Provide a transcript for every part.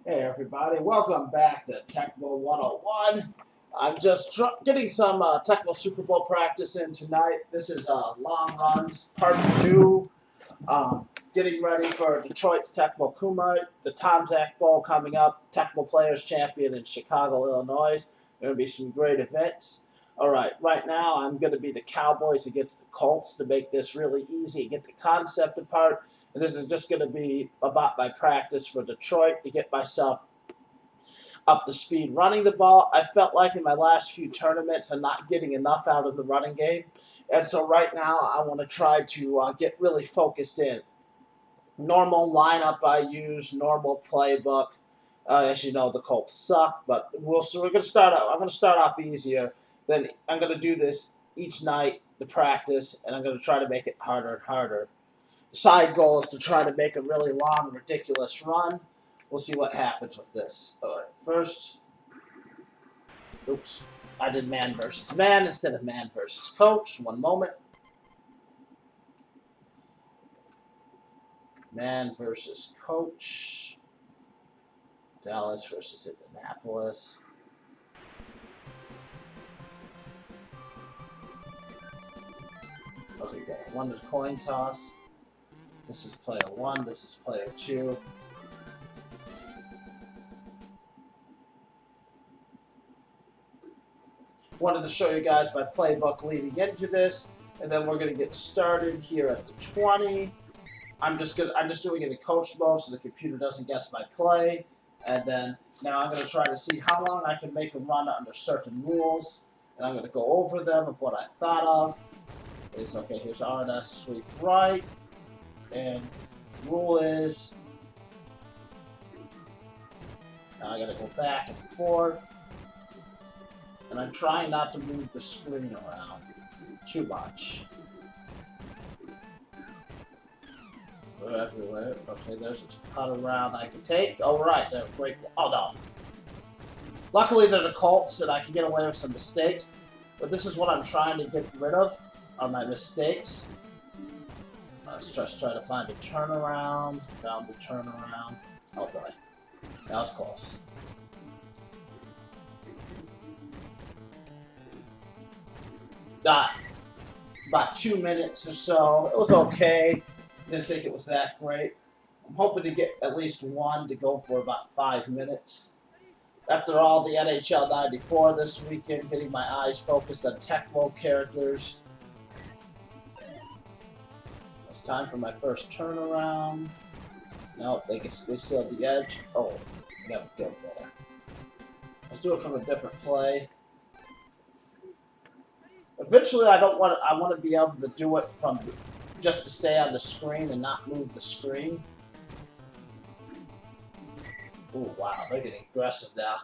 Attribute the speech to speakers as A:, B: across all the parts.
A: Hey everybody, welcome back to Tecmo 101. I'm just getting some Tecmo Super Bowl practice in tonight. This is Long Runs Part 2. Getting ready for Detroit's Tecmo Kuma, the Tom Zach Bowl coming up, Tecmo Players Champion in Chicago, Illinois. There will be some great events. All right now I'm going to be the Cowboys against the Colts to make this really easy and get the concept apart. And this is just going to be about my practice for Detroit to get myself up to speed running the ball. I felt like in my last few tournaments I'm not getting enough out of the running game. And so right now I want to try to get really focused in. Normal lineup I use, normal playbook. As you know, the Colts suck, but we're going to start out. I'm going to start off easier. Then I'm going to do this each night, the practice, and I'm going to try to make it harder and harder. The side goal is to try to make a really long, ridiculous run. We'll see what happens with this. All right, first, oops, I did man versus man instead of man versus coach. One moment. Man versus coach. Dallas versus Indianapolis. Okay, good. One is coin toss. This is player one. This is player two. Wanted to show you guys my playbook leading into this, and then we're going to get started here at the 20. I'm just doing it in coach mode so the computer doesn't guess my play. And then now I'm going to try to see how long I can make a run under certain rules. And I'm going to go over them of what I thought of. It's okay, here's RNS sweep right. And rule is, now I got to go back and forth. And I'm trying not to move the screen around too much. We're everywhere. Okay, there's a cut around I can take. Oh, right, they're great. Oh, no. Luckily, they're the Colts, and I can get away with some mistakes. But this is what I'm trying to get rid of, are my mistakes. Let's just try to find a turnaround. Found the turnaround. Oh, boy. That was close. Got about 2 minutes or so. It was okay. Didn't think it was that great. I'm hoping to get at least one to go for about 5 minutes. After all, the NHL 94 this weekend, getting my eyes focused on Tecmo characters. It's time for my first turnaround. No, they still have the edge. Oh, I got a good there. Let's do it from a different play. Eventually, I want to be able to do it from just to stay on the screen and not move the screen. Oh wow, they're getting aggressive now.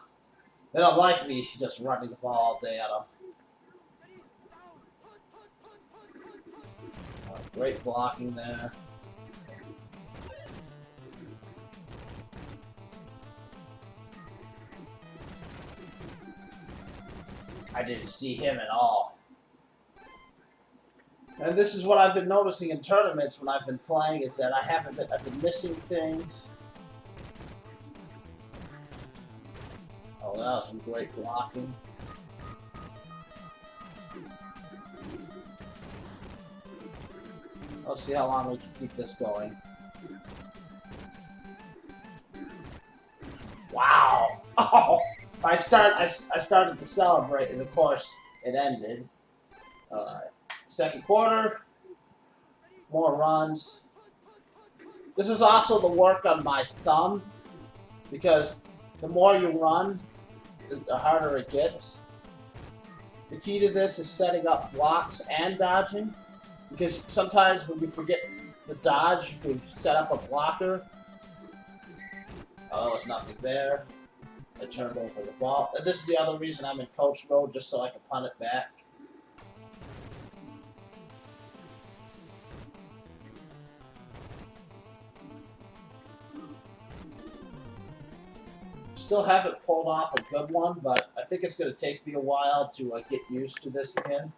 A: They don't like me just running the ball all day at them. Great blocking there. I didn't see him at all. And this is what I've been noticing in tournaments when I've been playing, is that I've been missing things. Oh, that was some great blocking. Let's see how long we can keep this going. Wow! Oh, I started to celebrate, and of course it ended. All right. Second quarter, more runs. This is also the work on my thumb, because the more you run, the harder it gets. The key to this is setting up blocks and dodging, because sometimes when you forget the dodge, you can set up a blocker. Oh, there's nothing there. I turned over the ball. And this is the other reason I'm in coach mode, just so I can punt it back. Still haven't pulled off a good one, but I think it's going to take me a while to get used to this again.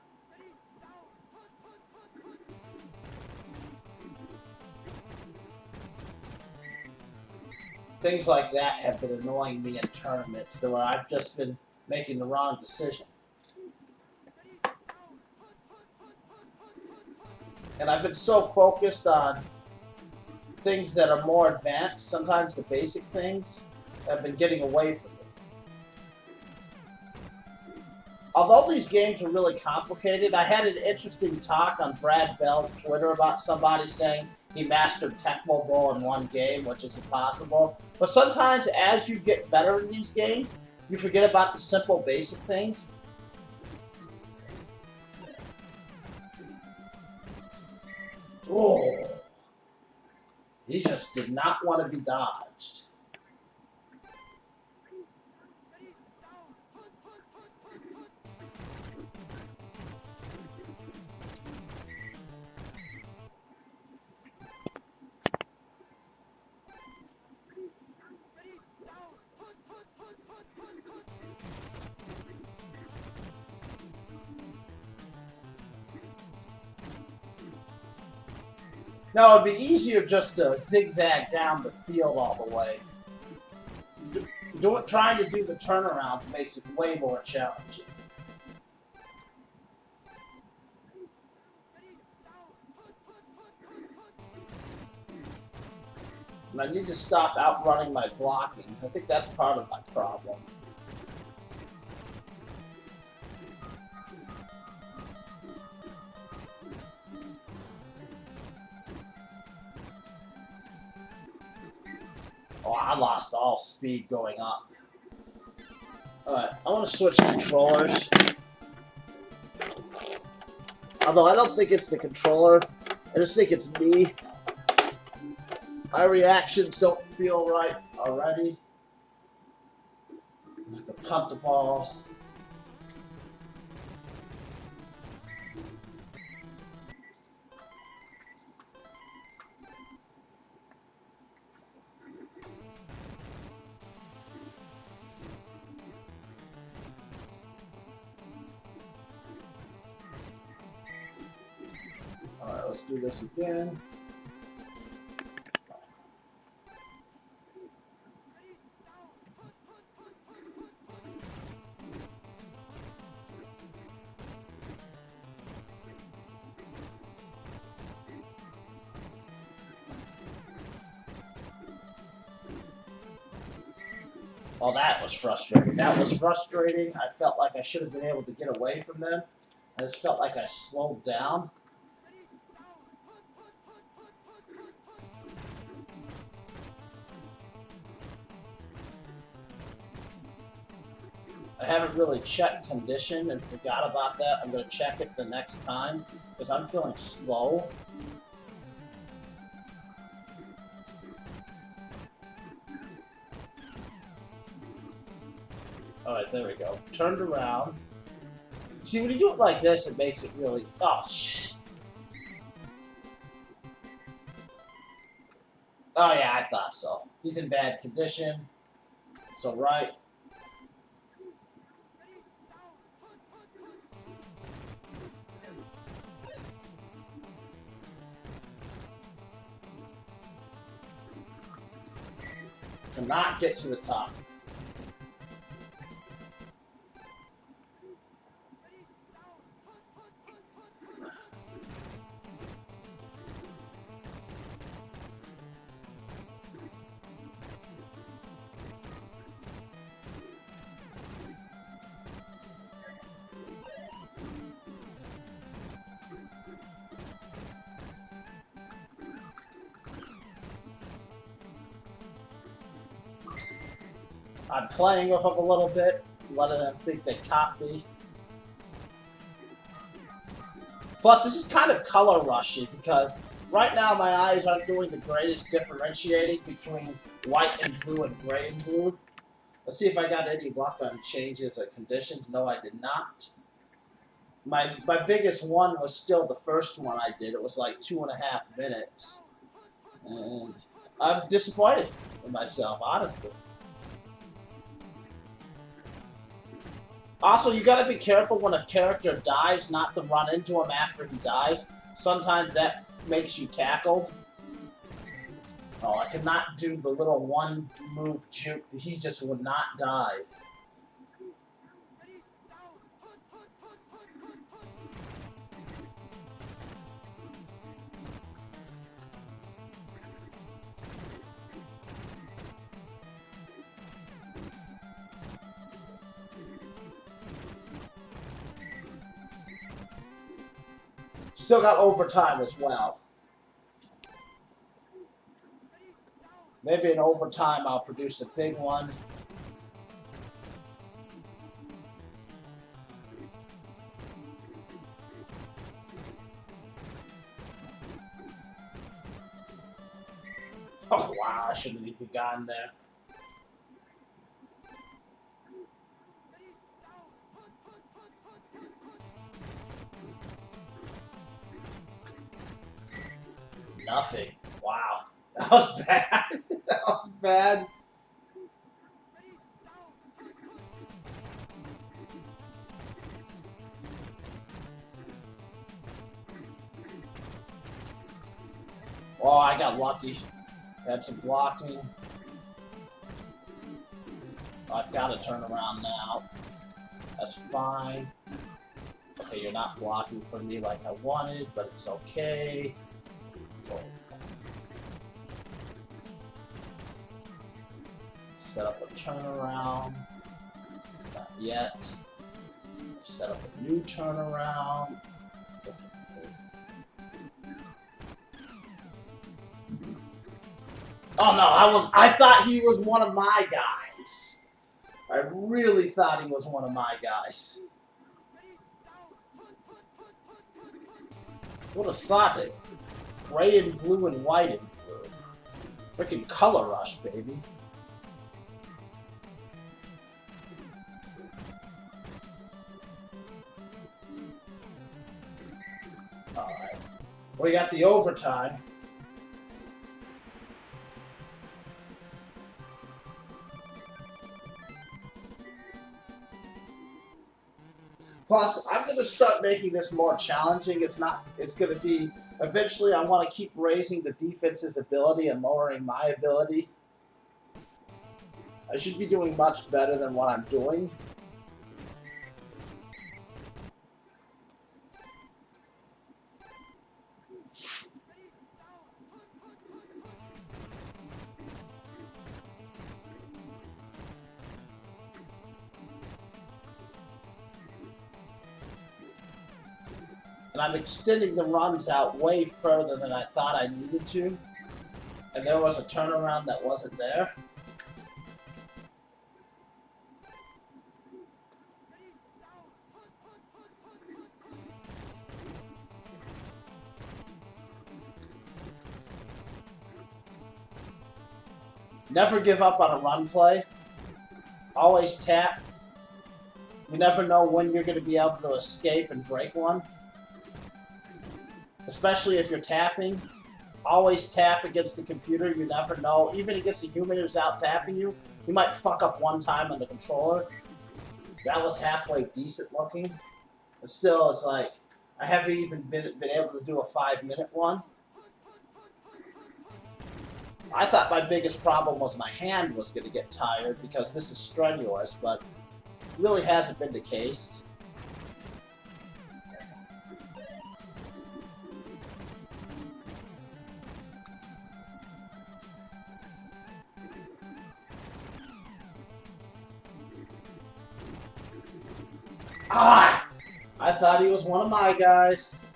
A: Things like that have been annoying me in tournaments where I've just been making the wrong decision. And I've been so focused on things that are more advanced, sometimes the basic things, have been getting away from me. Although these games are really complicated, I had an interesting talk on Brad Bell's Twitter about somebody saying he mastered Tecmo Bowl in one game, which is impossible. But sometimes as you get better in these games, you forget about the simple basic things. Oh, he just did not want to be dodged. Now, it'd be easier just to zigzag down the field all the way. Trying to do the turnarounds makes it way more challenging. And I need to stop outrunning my blocking. I think that's part of my problem. Oh, I lost all speed going up. Alright, I want to switch controllers. Although I don't think it's the controller. I just think it's me. My reactions don't feel right already. I have to punt the ball. Alright, let's do this again. Oh, that was frustrating. That was frustrating. I felt like I should have been able to get away from them. I just felt like I slowed down. I haven't really checked condition and forgot about that. I'm going to check it the next time because I'm feeling slow. Alright, there we go. Turned around. See, when you do it like this, it makes it really... Oh, shh. Oh, yeah, I thought so. He's in bad condition. So, right. Cannot get to the top. I'm playing with them a little bit, letting them think they caught me. Plus, this is kind of color rushy because right now my eyes aren't doing the greatest differentiating between white and blue and gray and blue. Let's see if I got any luck on changes of conditions. No, I did not. My biggest one was still the first one I did. It was like 2.5 minutes. And I'm disappointed in myself, honestly. Also, you gotta be careful when a character dies not to run into him after he dies. Sometimes that makes you tackled. Oh, I could not do the little one move juke. He just would not dive. Still got overtime as well. Maybe in overtime I'll produce a big one. Oh wow, I shouldn't have even gotten there. Nothing. Wow. That was bad. That was bad. Oh, I got lucky. Had some blocking. I've got to turn around now. That's fine. Okay, you're not blocking for me like I wanted, but it's okay. Set up a turnaround. Not yet. Set up a new turnaround. Oh no, I thought he was one of my guys. I really thought he was one of my guys. Would have thought it. Gray and blue and white improved. Freaking color rush, baby. Alright. We got the overtime. Plus, I'm going to start making this more challenging. It's going to be, eventually I want to keep raising the defense's ability and lowering my ability. I should be doing much better than what I'm doing. And I'm extending the runs out way further than I thought I needed to. And there was a turnaround that wasn't there. Never give up on a run play. Always tap. You never know when you're going to be able to escape and break one. Especially if you're tapping. Always tap against the computer. You never know. Even against a human who's out tapping you, you might fuck up one time on the controller. That was halfway decent looking. But still, it's like, I haven't even been able to do a 5-minute one. I thought my biggest problem was my hand was going to get tired because this is strenuous, but it really hasn't been the case. Ah! I thought he was one of my guys.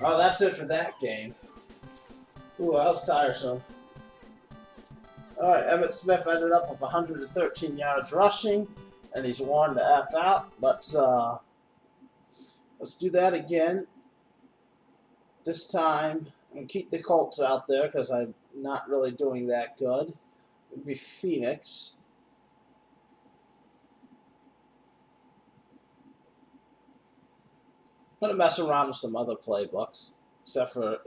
A: Oh, that's it for that game. Ooh, that was tiresome. Alright, Emmitt Smith ended up with 113 yards rushing, and he's worn the F out. Let's do that again. This time And keep the Colts out there because I'm not really doing that good. It'd be Phoenix. I'm going to mess around with some other playbooks, except for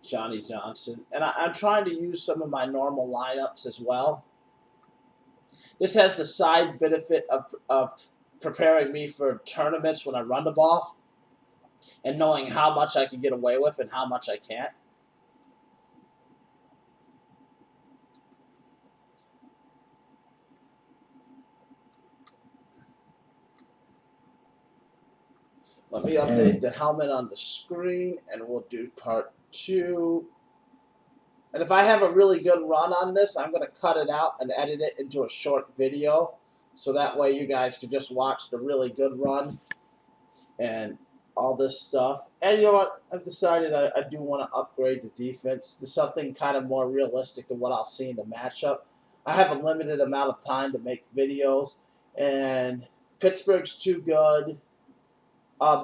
A: Johnny Johnson. And I'm trying to use some of my normal lineups as well. This has the side benefit of preparing me for tournaments when I run the ball and knowing how much I can get away with and how much I can't. Let me update the helmet on the screen, and we'll do part 2. And if I have a really good run on this, I'm going to cut it out and edit it into a short video, so that way you guys can just watch the really good run and all this stuff. And you know what? I've decided I do want to upgrade the defense to something kind of more realistic than what I'll see in the matchup. I have a limited amount of time to make videos, and Pittsburgh's too good.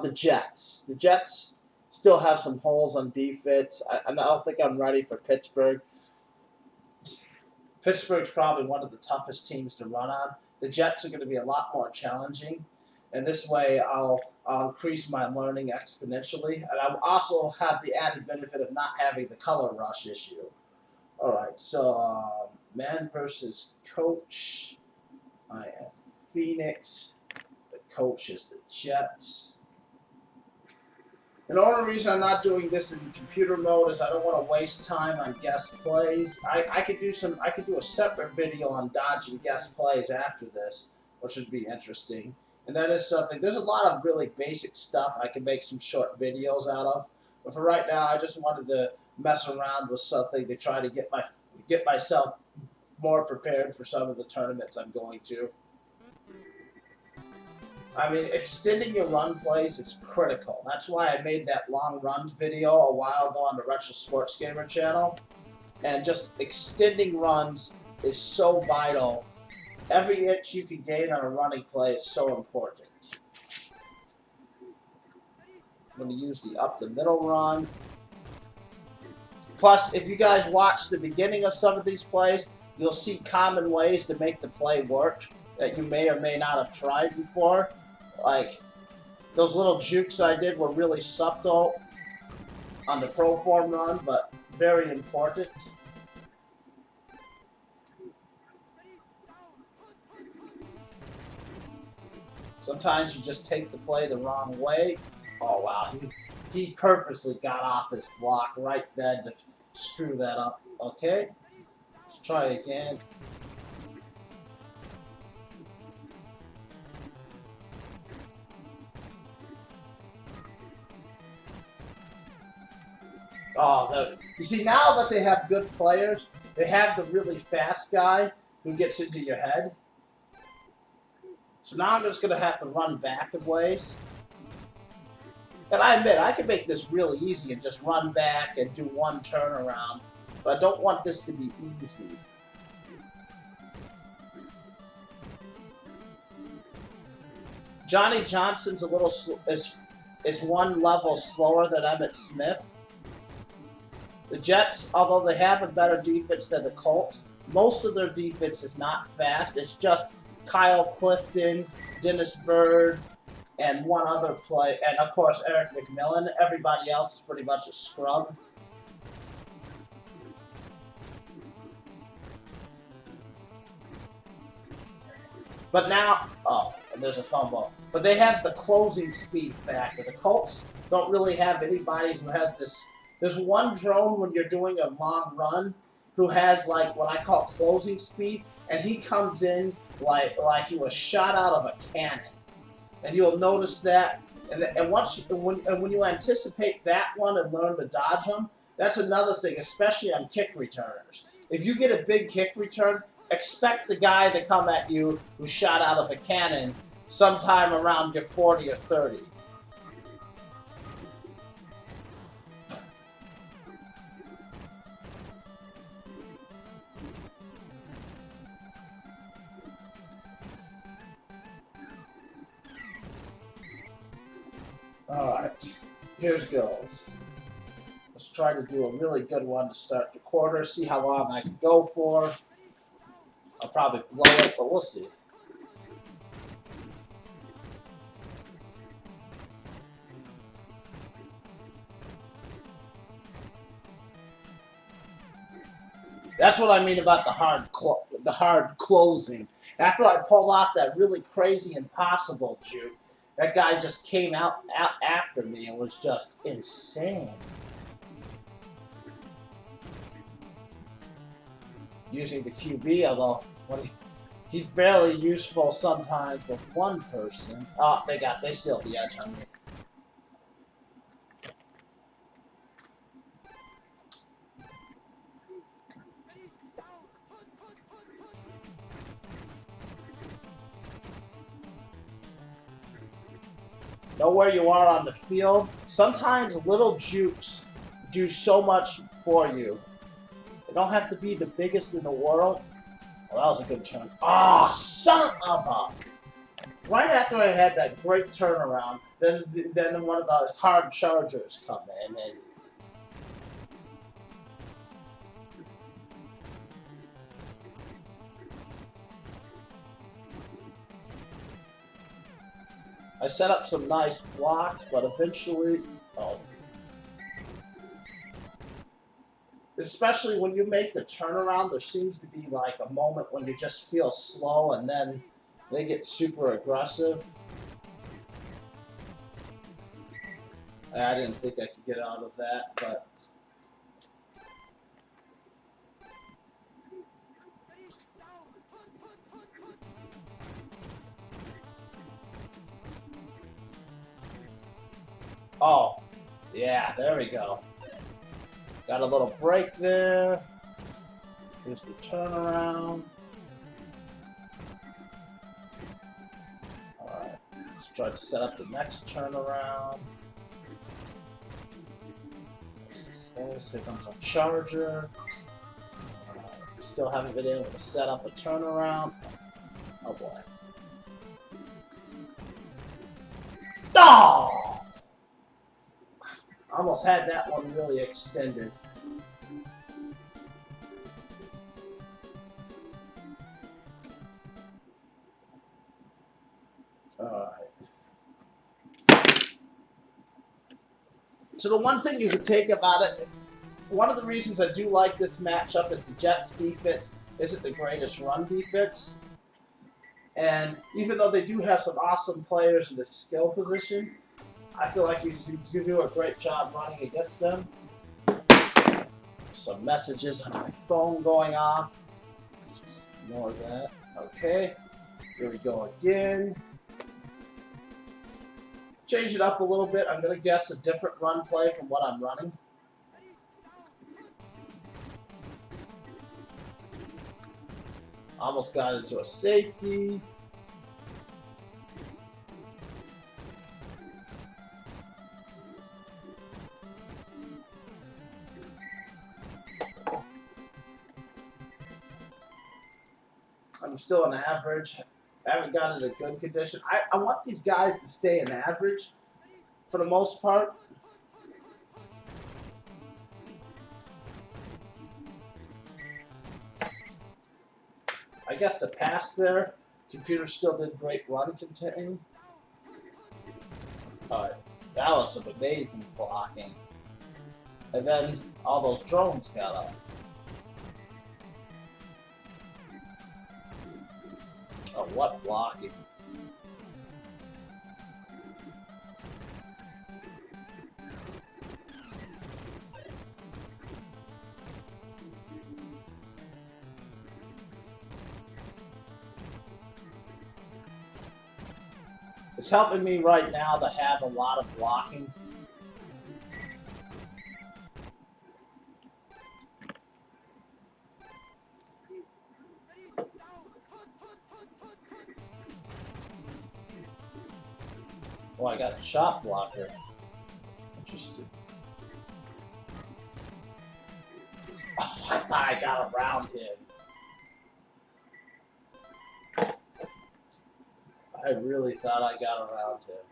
A: The Jets. The Jets still have some holes on defense. I don't think I'm ready for Pittsburgh. Pittsburgh's probably one of the toughest teams to run on. The Jets are going to be a lot more challenging, and this way I'll increase my learning exponentially, and I'll also have the added benefit of not having the color rush issue. All right, so man versus coach. I am Phoenix. The coach is the Jets. And the only reason I'm not doing this in computer mode is I don't want to waste time on guest plays. I could do a separate video on dodging guest plays after this, which would be interesting. And that is something. There's a lot of really basic stuff I can make some short videos out of. But for right now, I just wanted to mess around with something to try to get myself more prepared for some of the tournaments I'm going to. I mean, extending your run plays is critical. That's why I made that long runs video a while ago on the Retro Sports Gamer channel. And just extending runs is so vital. Every inch you can gain on a running play is so important. I'm going to use the up the middle run. Plus, if you guys watch the beginning of some of these plays, you'll see common ways to make the play work that you may or may not have tried before. Like, those little jukes I did were really subtle on the pro form run, but very important. Sometimes you just take the play the wrong way. Oh, wow. He purposely got off his block right then to screw that up. Okay. Let's try again. Oh, you see, now that they have good players, they have the really fast guy who gets into your head. So now I'm just going to have to run back a ways. And I admit, I can make this really easy and just run back and do one turnaround. But I don't want this to be easy. Johnny Johnson's a little is one level slower than Emmitt Smith. The Jets, although they have a better defense than the Colts, most of their defense is not fast. It's just Kyle Clifton, Dennis Byrd, and one other play, and of course Eric McMillan. Everybody else is pretty much a scrub. But now, oh, and there's a fumble. But they have the closing speed factor. The Colts don't really have anybody who has this. There's one drone when you're doing a long run who has like what I call closing speed, and he comes in like he was shot out of a cannon. And you'll notice that. And when you anticipate that one and learn to dodge them, that's another thing, especially on kick returners. If you get a big kick return, expect the guy to come at you who shot out of a cannon sometime around your 40 or 30. Alright, here's goes. try to do a really good one to start the quarter, see how long I can go for. I'll probably blow it, but we'll see. That's what I mean about the hard closing. After I pulled off that really crazy impossible juke, that guy just came out after me and was just insane. Using the QB, although he's barely useful sometimes with one person. Oh, they sealed the edge on me. Know where you are on the field. Sometimes little jukes do so much for you. They don't have to be the biggest in the world. Well, that was a good turn. Oh, son of a... Right after I had that great turnaround, then one of the hard chargers come in and... I set up some nice blocks, but eventually... Oh. Especially when you make the turnaround, there seems to be like a moment when you just feel slow and then they get super aggressive. I didn't think I could get out of that, but... Oh, yeah, there we go. Got a little break there. Here's the turnaround. Alright, let's try to set up the next turnaround. Here comes a charger. Still haven't been able to set up a turnaround. Oh boy. Oh! Almost had that one really extended. Alright. So the one thing you could take about it, one of the reasons I do like this matchup is the Jets' defense isn't the greatest run defense. And even though they do have some awesome players in the skill position, I feel like you do a great job running against them. Some messages on my phone going off. Just ignore that. Okay. Here we go again. Change it up a little bit. I'm going to guess a different run play from what I'm running. Almost got into a safety. I'm still an average. I haven't gotten in a good condition. I want these guys to stay an average for the most part. I guess the pass there, computer still did great run contain. Alright, that was some amazing blocking. And then all those drones got up. Oh, what blocking? It's helping me right now to have a lot of blocking. Oh, I got a shot blocker. Interesting. Oh, I thought I got around him. I really thought I got around him.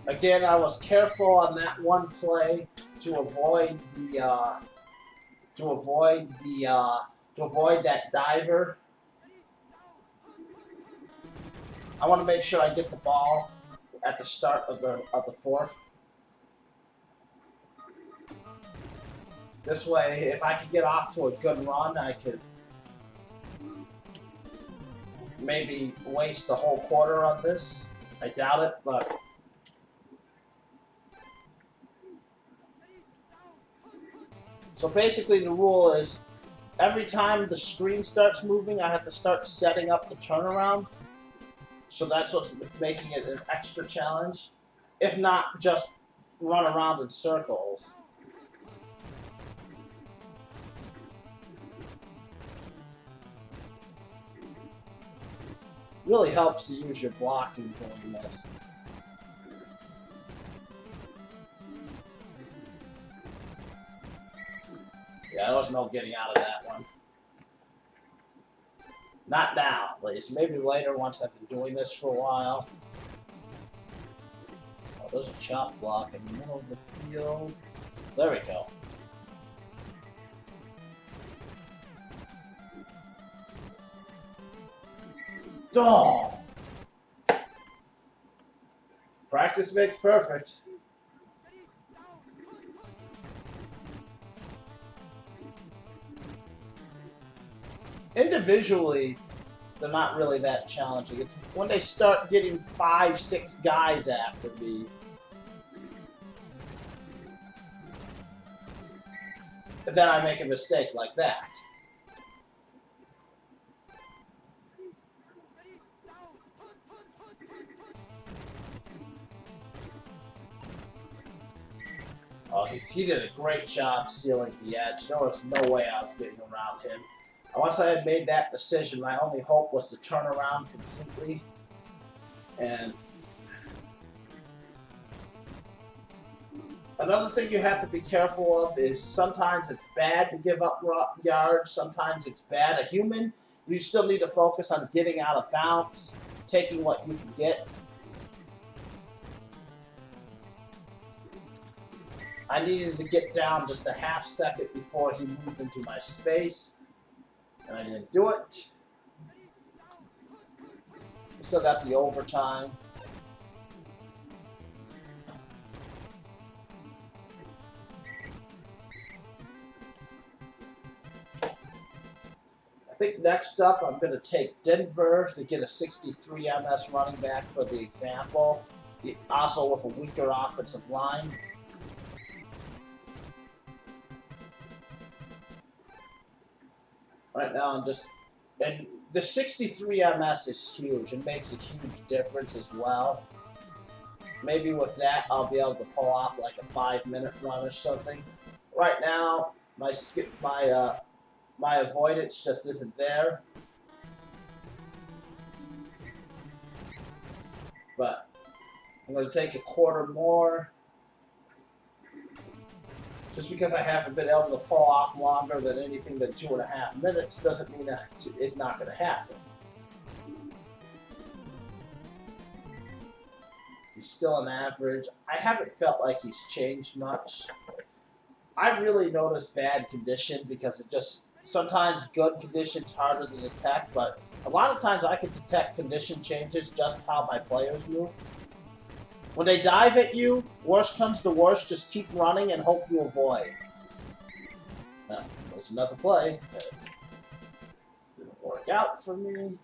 A: Again, I was careful on that one play to avoid the to avoid the to avoid that diver. I want to make sure I get the ball at the start of the fourth. This way, if I could get off to a good run, I could maybe waste the whole quarter on this. I doubt it, but so basically the rule is every time the screen starts moving, I have to start setting up the turnaround. So that's what's making it an extra challenge. If not, just run around in circles. Really helps to use your blocking doing this. Yeah, there was no getting out of that one. Not now, at least. Maybe later once I've been doing this for a while. Oh, there's a chop block in the middle of the field. There we go. Oh! Practice makes perfect. Individually, they're not really that challenging. It's when they start getting 5, 6 guys after me. And then I make a mistake like that. Oh, he did a great job sealing the edge. There was no way I was getting around him. Once I had made that decision, my only hope was to turn around completely. And another thing you have to be careful of is sometimes it's bad to give up yards. Sometimes it's bad. A human, you still need to focus on getting out of bounds, taking what you can get. I needed to get down just a half second before he moved into my space, and I didn't do it. Still got the overtime. I think next up I'm going to take Denver to get a 63 MS running back for the example, also with a weaker offensive line. Right now I'm just, and the 63 MS is huge. It makes a huge difference as well. Maybe with that I'll be able to pull off like a 5-minute run or something. Right now my avoidance just isn't there. But I'm going to take a quarter more. Just because I haven't been able to pull off longer than anything than 2.5 minutes doesn't mean that it's not going to happen. He's still an average. I haven't felt like he's changed much. I really noticed bad condition because it just, sometimes good condition's harder to detect, but a lot of times I can detect condition changes just how my players move. When they dive at you, worst comes to worst, just keep running and hope you avoid. Now, there's another play that didn't work out for me.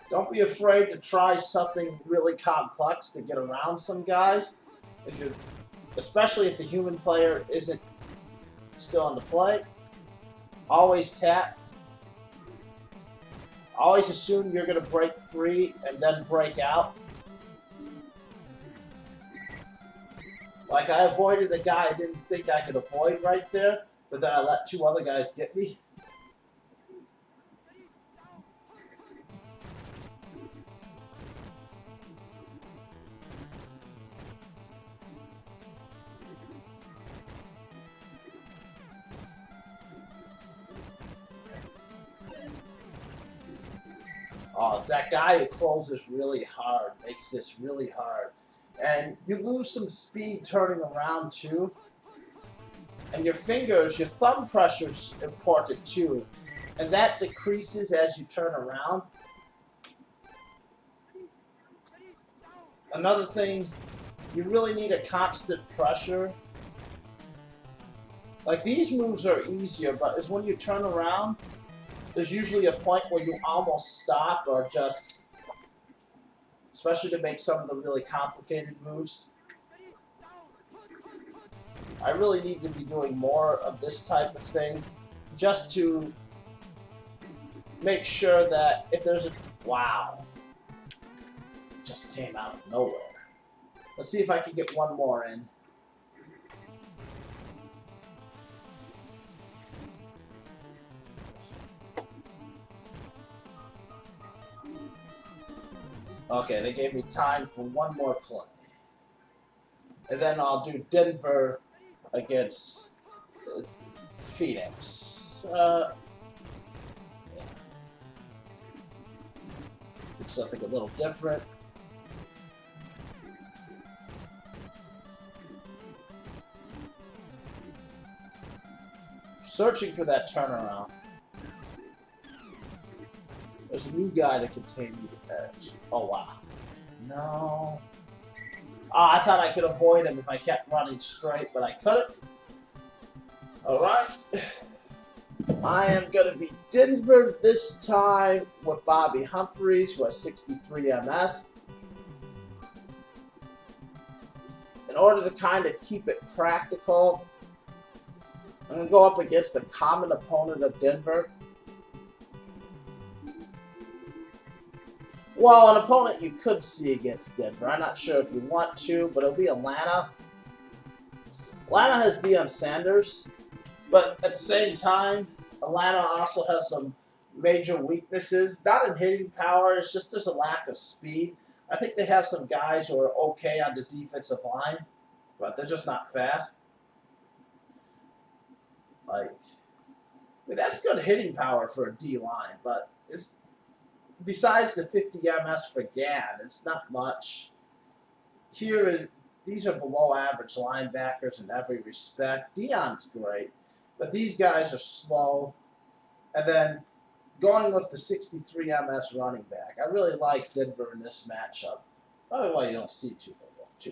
A: Don't be afraid to try something really complex to get around some guys. If you're, especially if the human player isn't still in the play. Always tap. Always assume you're going to break free and then break out. Like I avoided a guy I didn't think I could avoid right there, but then I let 2 other guys get me. Oh, it's that guy who closes really hard, makes this really hard. And you lose some speed turning around too. And your fingers, your thumb pressure's important too. And that decreases as you turn around. Another thing, you really need a constant pressure. Like these moves are easier, but it's when you turn around, there's usually a point where you almost stop or just, especially to make some of the really complicated moves. I really need to be doing more of this type of thing just to make sure that if there's a... Wow. It just came out of nowhere. Let's see if I can get one more in. Okay, they gave me time for one more play. And then I'll do Denver against Phoenix. Yeah. Do something a little different. Searching for that turnaround. There's a new guy that can tame me the edge. Oh, wow. No. Oh, I thought I could avoid him if I kept running straight, but I couldn't. Alright. I am going to be Denver this time with Bobby Humphries, who has 63 MS. In order to kind of keep it practical, I'm going to go up against the common opponent of Denver. Well, an opponent you could see against Denver. I'm not sure if you want to, but it'll be Atlanta. Atlanta has Deion Sanders, but at the same time, Atlanta also has some major weaknesses. Not in hitting power, it's just there's a lack of speed. I think they have some guys who are okay on the defensive line, but they're just not fast. Like, I mean, that's good hitting power for a D line, but it's besides the 50 MS for Gann, it's not much. These are below average linebackers in every respect. Deion's great, but these guys are slow. And then going with the 63 MS running back, I really like Denver in this matchup. Probably why you don't see too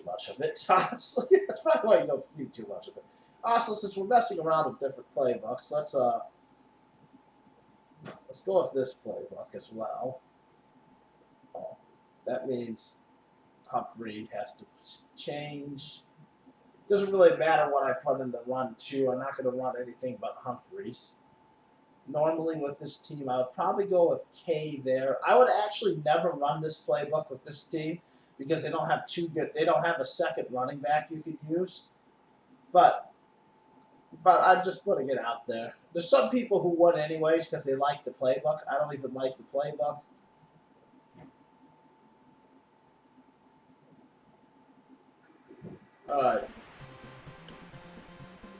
A: much of it, honestly. That's probably why you don't see too much of it. Also, since we're messing around with different playbooks, let's go with this playbook as well. Oh, that means Humphrey has to change. Doesn't really matter what I put in the run, too. I'm not going to run anything but Humphreys. Normally with this team, I would probably go with K there. I would actually never run this playbook with this team because they don't have they don't have a second running back you could use. But I'm just putting it out there. There's some people who would anyways because they like the playbook. I don't even like the playbook. Alright.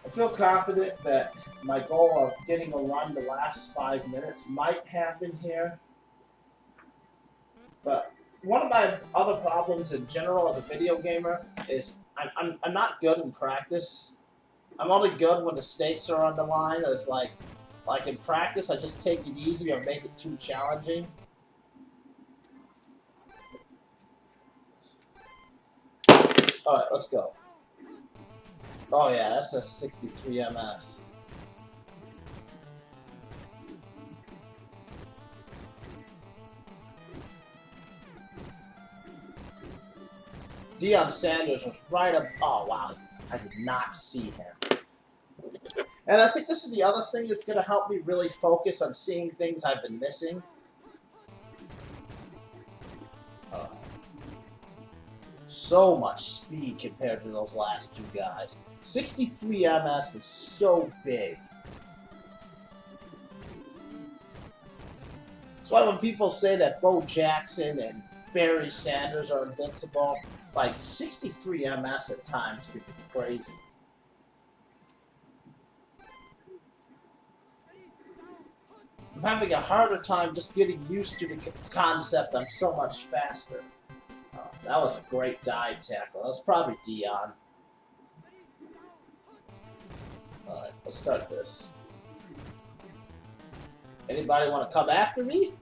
A: I feel confident that my goal of getting a run the last 5 minutes might happen here. But one of my other problems in general as a video gamer is I'm not good in practice. I'm only good when the stakes are on the line. It's like in practice, I just take it easy or make it too challenging. Alright, let's go. Oh yeah, that's a 63 MS. Deion Sanders was right up. Oh wow, I did not see him. And I think this is the other thing that's going to help me really focus on seeing things I've been missing. So much speed compared to those last two guys. 63 MS is so big. That's why when people say that Bo Jackson and Barry Sanders are invincible, like 63 MS at times could be crazy. I'm having a harder time just getting used to the concept. I'm so much faster. Oh, that was a great dive tackle. That was probably Dion. Alright, let's start this. Anybody want to come after me?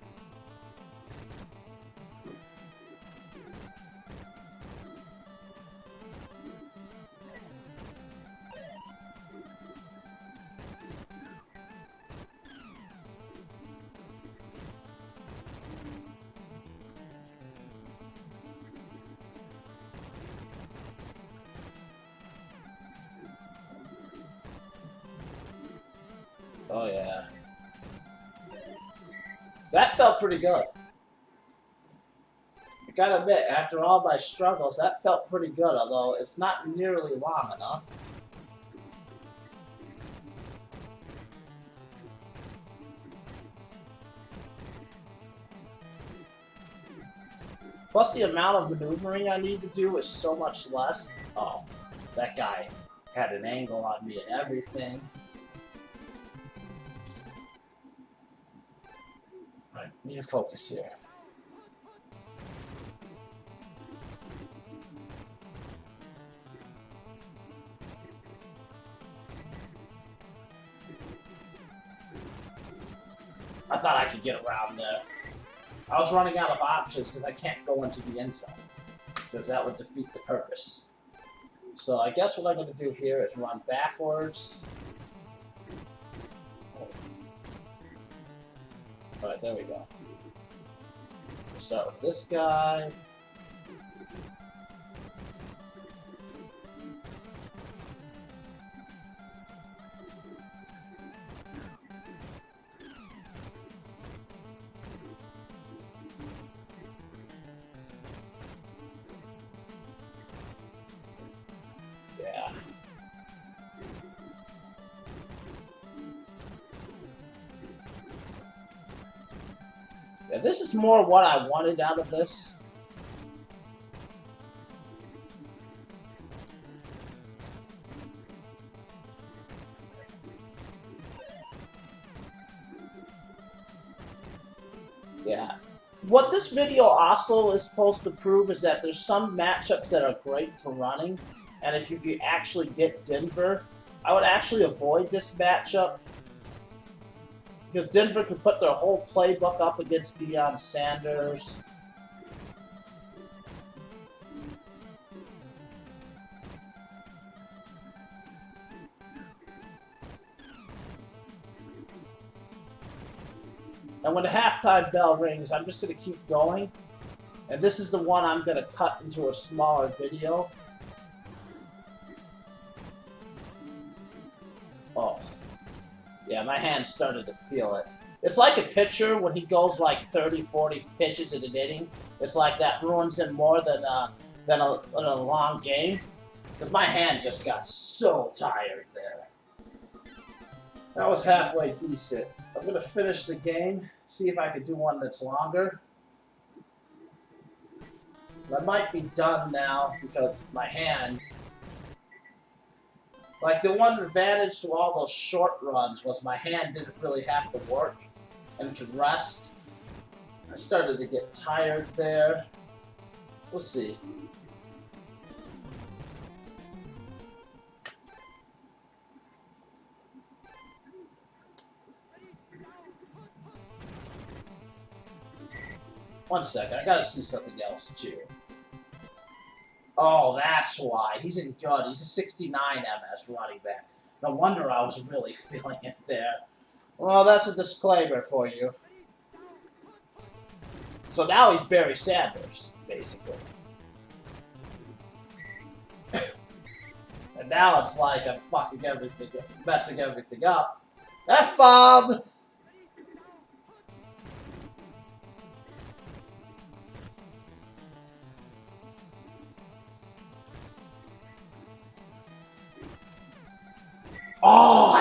A: Oh yeah. That felt pretty good. I gotta admit, after all my struggles, that felt pretty good, although it's not nearly long enough. Plus, the amount of maneuvering I need to do is so much less. Oh, that guy had an angle on me and everything. Alright, need to focus here. I thought I could get around there. I was running out of options because I can't go into the end zone, because that would defeat the purpose. So I guess what I'm going to do here is run backwards. Alright, there we go. We'll start with this guy. Yeah. Yeah, this is more what I wanted out of this. Yeah. What this video also is supposed to prove is that there's some matchups that are great for running, and if you could actually get Denver, I would actually avoid this matchup, because Denver could put their whole playbook up against Deion Sanders. And when the halftime bell rings, I'm just going to keep going. And this is the one I'm going to cut into a smaller video. Oh. Yeah, my hand started to feel it. It's like a pitcher when he goes like 30, 40 pitches in an inning. It's like that ruins him more than a long game. Because my hand just got so tired there. That was halfway decent. I'm going to finish the game, see if I can do one that's longer. I might be done now because my hand... Like, the one advantage to all those short runs was my hand didn't really have to work and could rest. I started to get tired there. We'll see. One second, I gotta see something else too. Oh, that's why. He's in good. He's a 69 MS running back. No wonder I was really feeling it there. Well, that's a disclaimer for you. So now he's Barry Sanders, basically. And now it's like I'm fucking everything, messing everything up. F-bomb! Oh,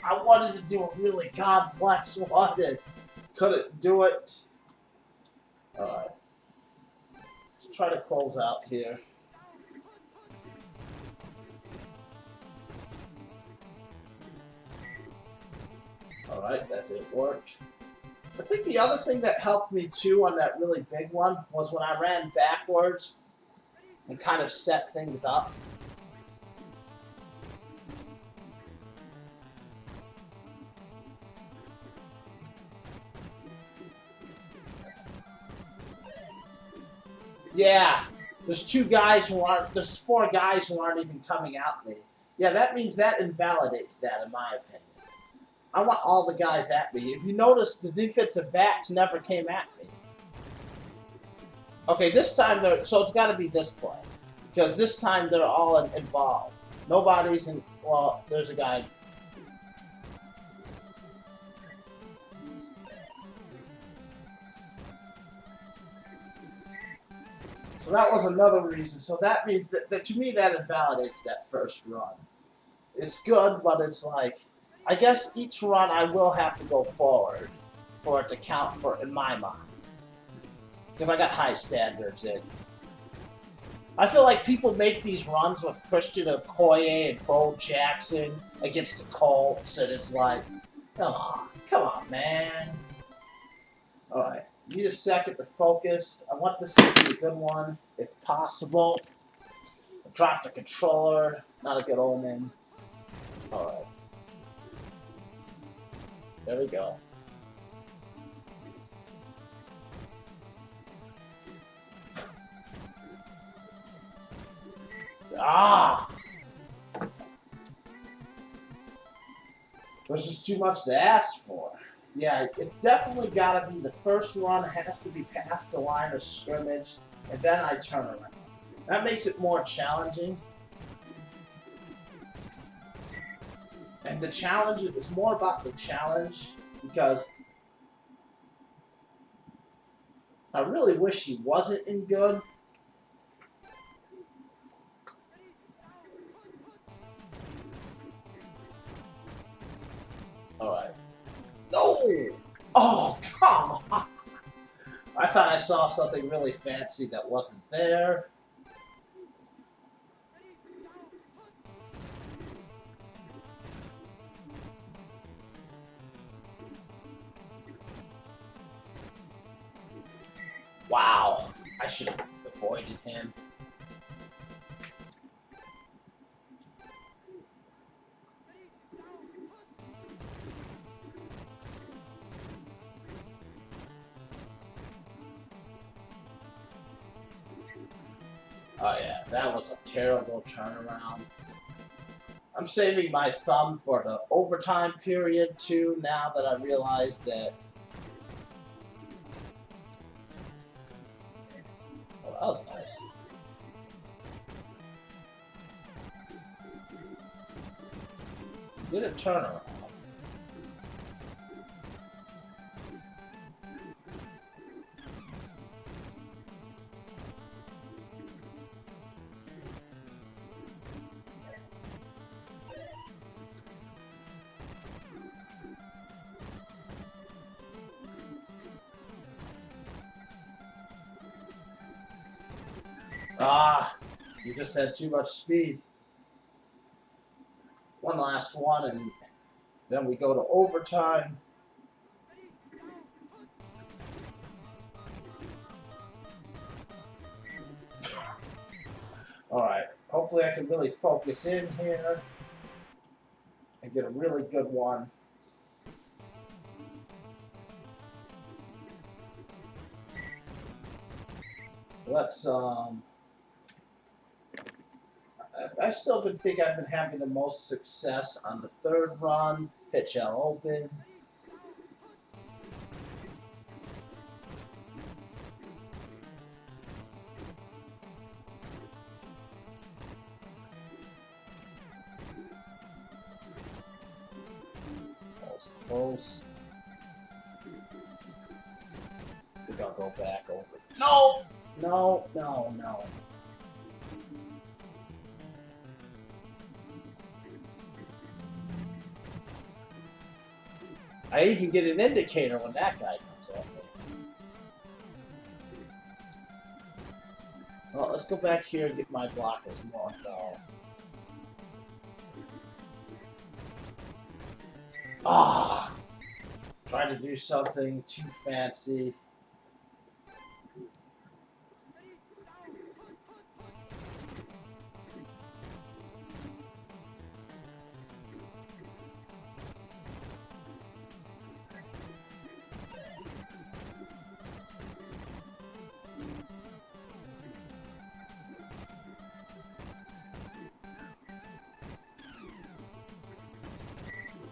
A: I wanted to do a really complex one and couldn't do it. Alright. Let's try to close out here. Alright, that didn't work. I think the other thing that helped me too on that really big one was when I ran backwards and kind of set things up. Yeah, there's 4 guys who aren't even coming at me. Yeah, that means that invalidates that, in my opinion. I want all the guys at me. If you notice, the defensive backs never came at me. Okay, this time so it's got to be this play. Because this time they're all involved. Nobody's in, well, there's a guy. So that was another reason. So that means that to me, that invalidates that first run. It's good, but it's like, I guess each run I will have to go forward for it to count for in my mind. Because I got high standards in. I feel like people make these runs with Christian Okoye and Bo Jackson against the Colts, and it's like, come on, man. All right, need a second to focus. I want this to be a good one, if possible. Drop the controller, not a good omen. All right, there we go. Ah! There's just too much to ask for. Yeah, it's definitely got to be the first run has to be past the line of scrimmage, and then I turn around. That makes it more challenging. And the challenge, it's more about the challenge, because I really wish he wasn't in good. Alright. No! Oh, come on! I thought I saw something really fancy that wasn't there. Wow. I should have avoided him. Oh yeah, that was a terrible turnaround. I'm saving my thumb for the overtime period too, now that I realize that. Oh, that was nice. Did a turnaround. Ah, you just had too much speed. One last one, and then we go to overtime. Alright, hopefully I can really focus in here and get a really good one. Let's, I still think I've been having the most success on the third run, pitch L open. That was close. I think I'll go back over. No! No, no, no. I even get an indicator when that guy comes at me. Well, let's go back here and get my blockers more involved. Ah! Trying to do something too fancy.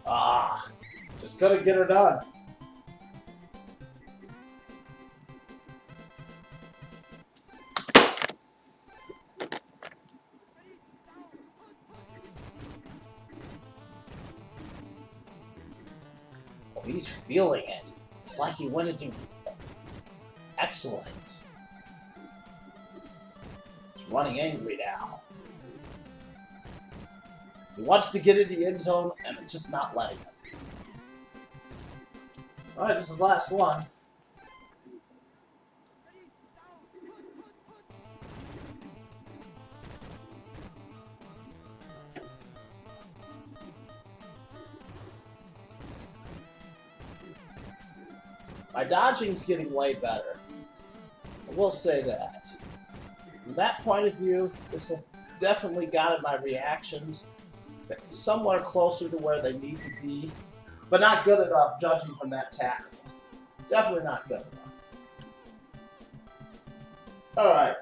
A: Ah, just couldn't get her done. Oh, he's feeling it. It's like he went into excellent. He's running angry now. He wants to get into the end zone, and it's just not letting him. Alright, this is the last one. My dodging's getting way better. I will say that. From that point of view, this has definitely gotten my reactions somewhere closer to where they need to be, but not good enough judging from that tackle. Definitely not good enough. Alright,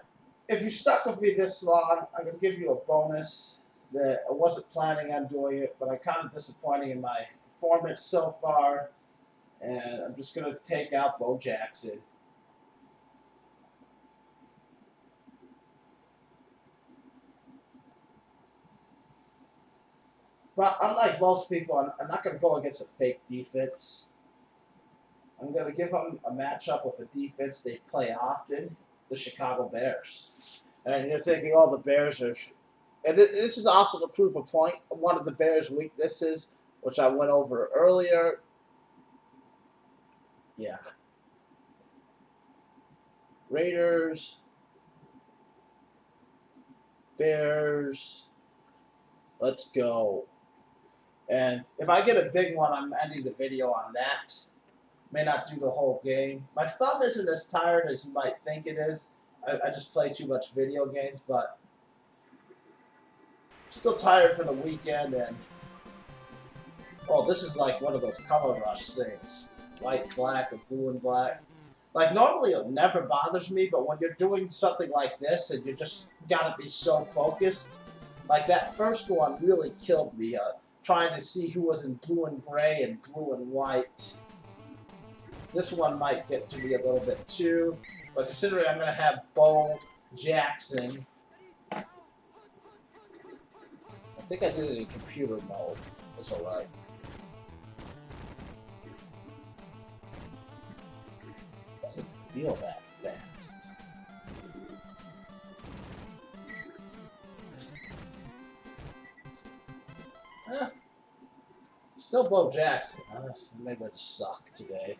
A: if you stuck with me this long, I'm going to give you a bonus that I wasn't planning on doing it, but I'm kind of disappointing in my performance so far. And I'm just going to take out Bo Jackson. But unlike most people, I'm not going to go against a fake defense. I'm going to give them a matchup with a defense they play often, the Chicago Bears. And you're thinking, oh, the Bears are... And this is also to prove a point. One of the Bears' weaknesses, which I went over earlier. Yeah. Raiders, Bears, let's go. And if I get a big one, I'm ending the video on that. May not do the whole game. My thumb isn't as tired as you might think it is. I just play too much video games, but still tired from the weekend. And oh, this is like one of those color rush things. White, black, or blue and black. Like, normally it never bothers me, but when you're doing something like this and you just gotta be so focused, like that first one really killed me, trying to see who was in blue and gray and blue and white. This one might get to me a little bit too, but considering I'm gonna have Bo Jackson, I think I did it in computer mode. That's alright. Doesn't feel that fast. Still Bo Jackson. Maybe I just suck today.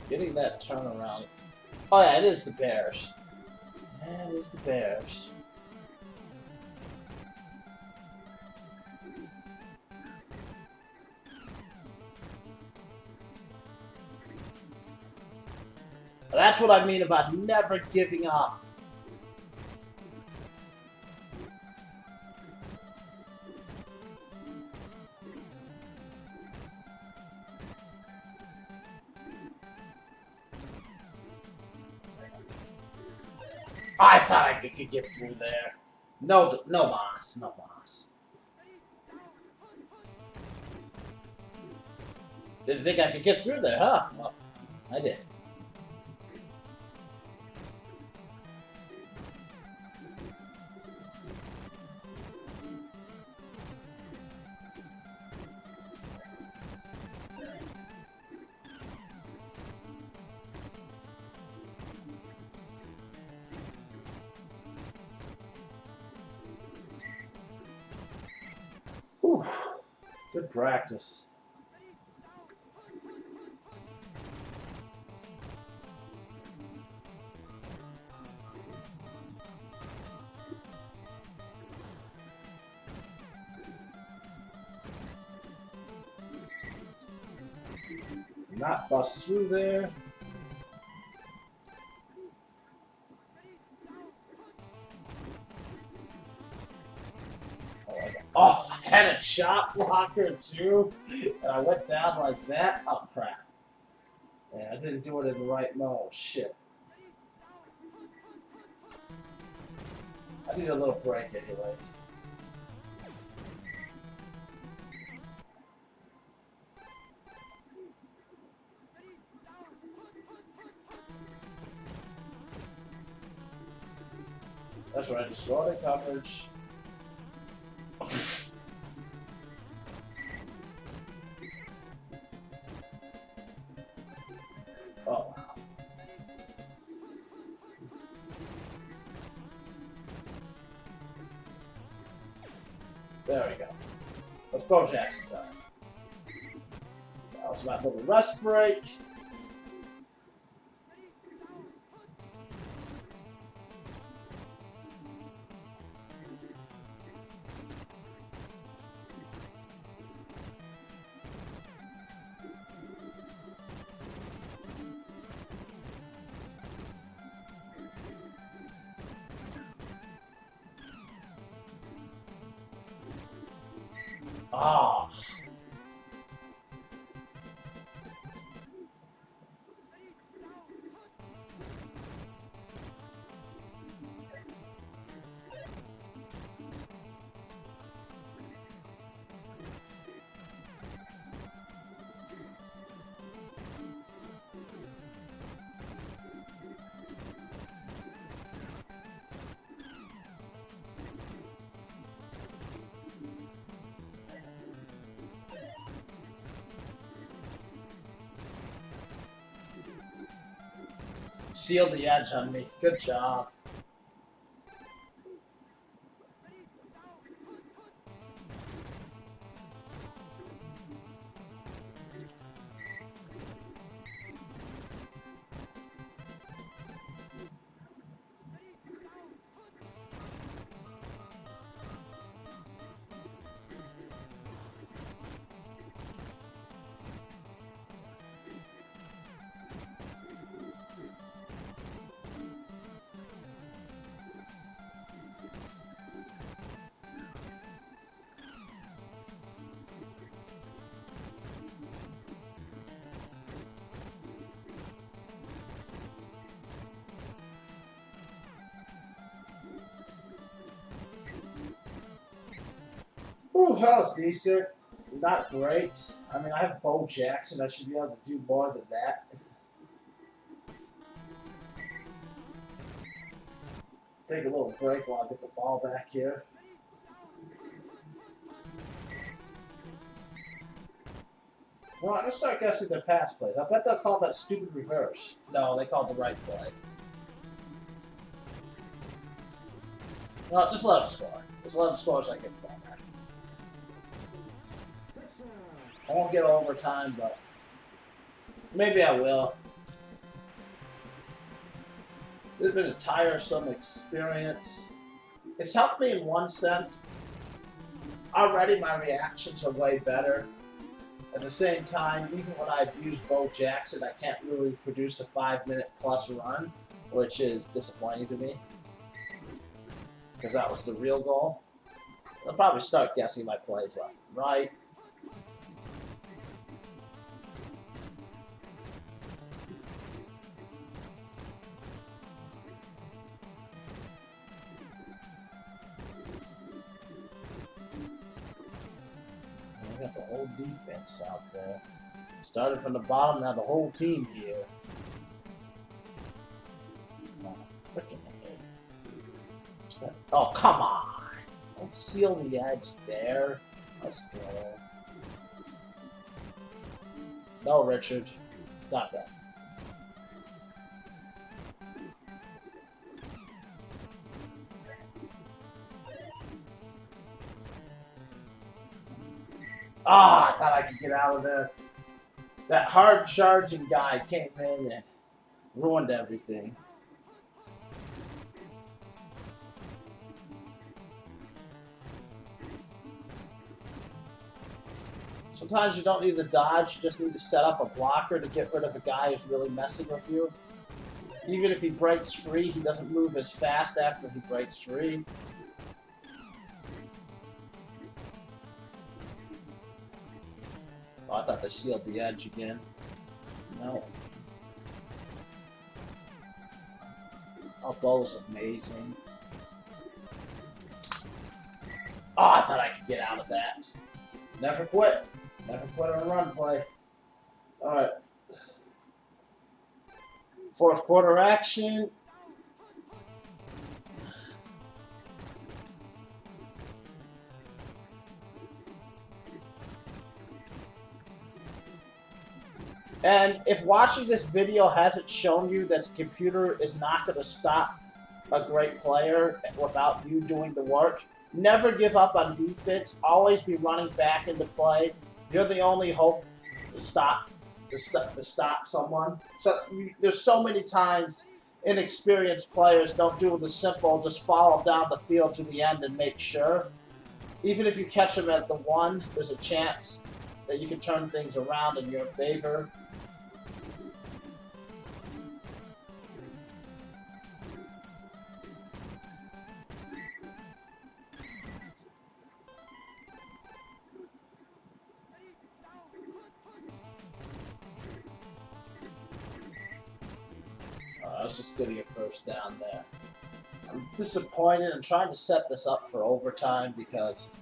A: Getting that turnaround. Oh yeah, it is the Bears. Yeah, it is the Bears. That's what I mean about never giving up. I thought I could get through there. No mas, no mas. Didn't think I could get through there, huh? Well, I did. Whew. Good practice. not bust through there. Oh, I had a shot blocker too, and I went down like that. Oh crap! Yeah, I didn't do it in the right mode. Shit. I need a little break, anyways. That's right. Just throw the coverage. Oh, wow. There we go. Let's Bo Jackson time. That was my little rest break. Ah. Sealed the edge on me. Good job. Ooh, that was decent. Not great. I mean, I have Bo Jackson. I should be able to do more than that. Take a little break while I get the ball back here. Well, I'm going to start guessing their pass plays. I bet they'll call that stupid reverse. No, they called the right play. Well, just let them score. Just let them score so I get the ball back. I won't get overtime, but maybe I will. It's been a tiresome experience. It's helped me in one sense. Already my reactions are way better. At the same time, even when I've used Bo Jackson, I can't really produce a 5-minute plus run, which is disappointing to me. Because that was the real goal. I'll probably start guessing my plays left and right. We got the whole defense out there. Started from the bottom, now the whole team here. Oh, freaking A. Oh, come on! Don't seal the edge there. Let's go. No, Richard. Stop that. Ah, I thought I could get out of there. That hard charging guy came in and ruined everything. Sometimes you don't need to dodge, you just need to set up a blocker to get rid of a guy who's really messing with you. Even if he breaks free, he doesn't move as fast after he breaks free. Oh, I thought they sealed the edge again. No. Oh, Bo's amazing. Oh, I thought I could get out of that. Never quit. Never quit on a run play. Alright. Fourth quarter action. And if watching this video hasn't shown you that the computer is not going to stop a great player without you doing the work, never give up on defense. Always be running back into play. You're the only hope to stop someone. So there's so many times inexperienced players don't do the simple, just follow down the field to the end and make sure. Even if you catch them at the one, there's a chance that you can turn things around in your favor. I was just getting a first down there. I'm disappointed. I'm trying to set this up for overtime because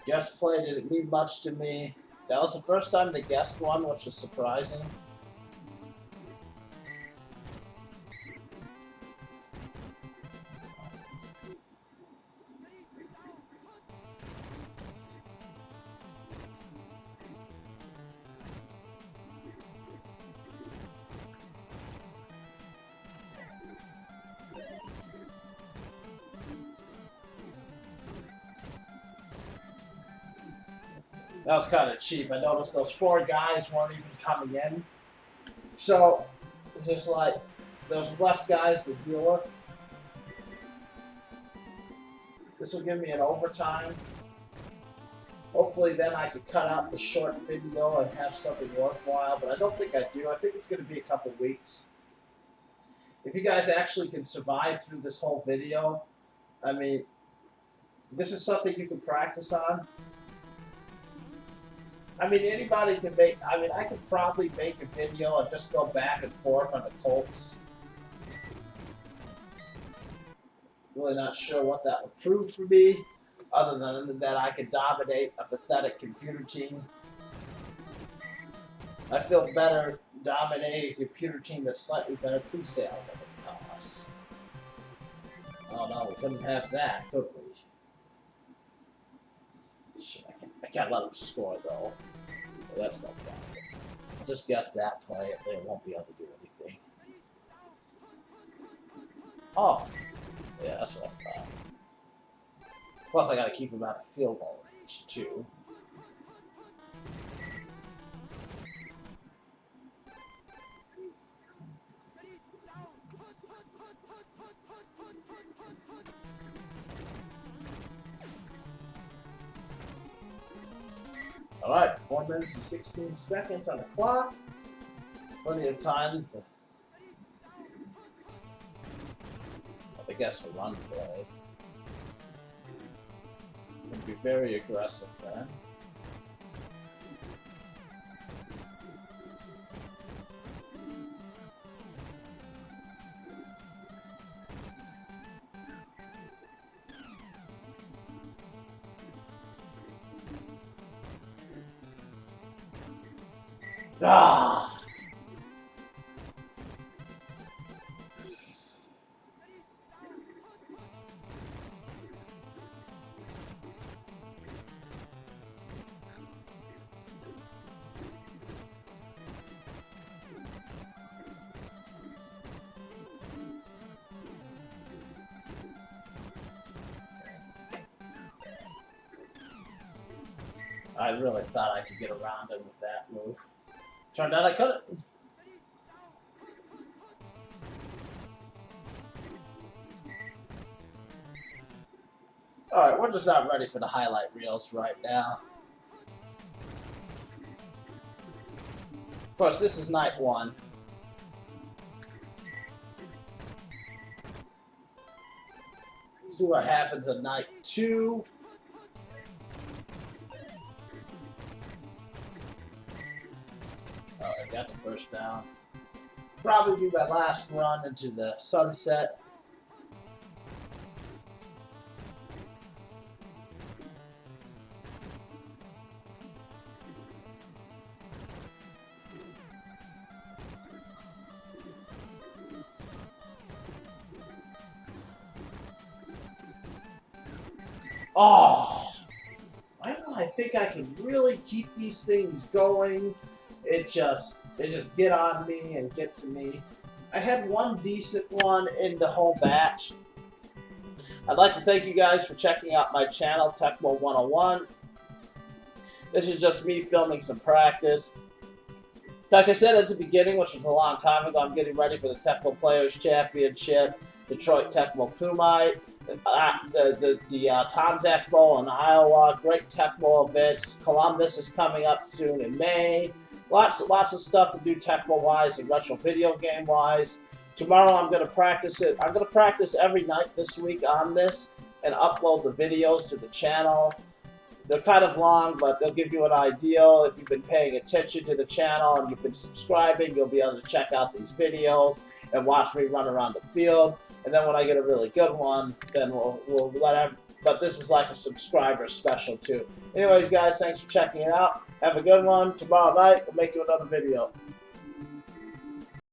A: guest play didn't mean much to me. That was the first time the guest won, which is surprising. That was kind of cheap. I noticed those 4 guys weren't even coming in. So, it's just like, there's less guys to deal with. This will give me an overtime. Hopefully then I could cut out the short video and have something worthwhile, but I don't think I do. I think it's going to be a couple weeks. If you guys actually can survive through this whole video, I mean, this is something you can practice on. I mean, anybody can make, I mean, I could probably make a video and just go back and forth on the Colts. Really not sure what that would prove for me, other than that I could dominate a pathetic computer team. I feel better dominating a computer team that's slightly better. Please say I'll never toss. Oh no, we couldn't have that, could we? Shit, I can't let them score though. Well, that's no problem. I'll just guess that play and they won't be able to do anything. Oh, yeah, that's what I thought. Plus, I gotta keep him out of field goal range too. Alright, 4 minutes and 16 seconds on the clock. Plenty of time to, I guess, for run play. Going to be very aggressive then. Ah! I really thought I could get around him with that move. Turned out I couldn't. Alright, we're just not ready for the highlight reels right now. Of course, this is night 1. See what happens at night 2. Oh, I got the first down. Probably be my last run into the sunset. Oh, why don't I think I can really keep these things going? They just get on me and get to me. I had one decent one in the whole batch. I'd like to thank you guys for checking out my channel, Tecmo 101. This is just me filming some practice. Like I said at the beginning, which was a long time ago, I'm getting ready for the Tecmo Players Championship, Detroit Tecmo Kumite, the Tom Zach Bowl in Iowa, great Tecmo events. Columbus is coming up soon in May. Lots of stuff to do Tecmo-wise and retro video game-wise. Tomorrow I'm going to practice it. I'm going to practice every night this week on this and upload the videos to the channel. They're kind of long, but they'll give you an idea. If you've been paying attention to the channel and you've been subscribing, you'll be able to check out these videos and watch me run around the field. And then when I get a really good one, then we'll let them. But this is like a subscriber special too. Anyways, guys, thanks for checking it out. Have a good one. Tomorrow night, we'll make you another video.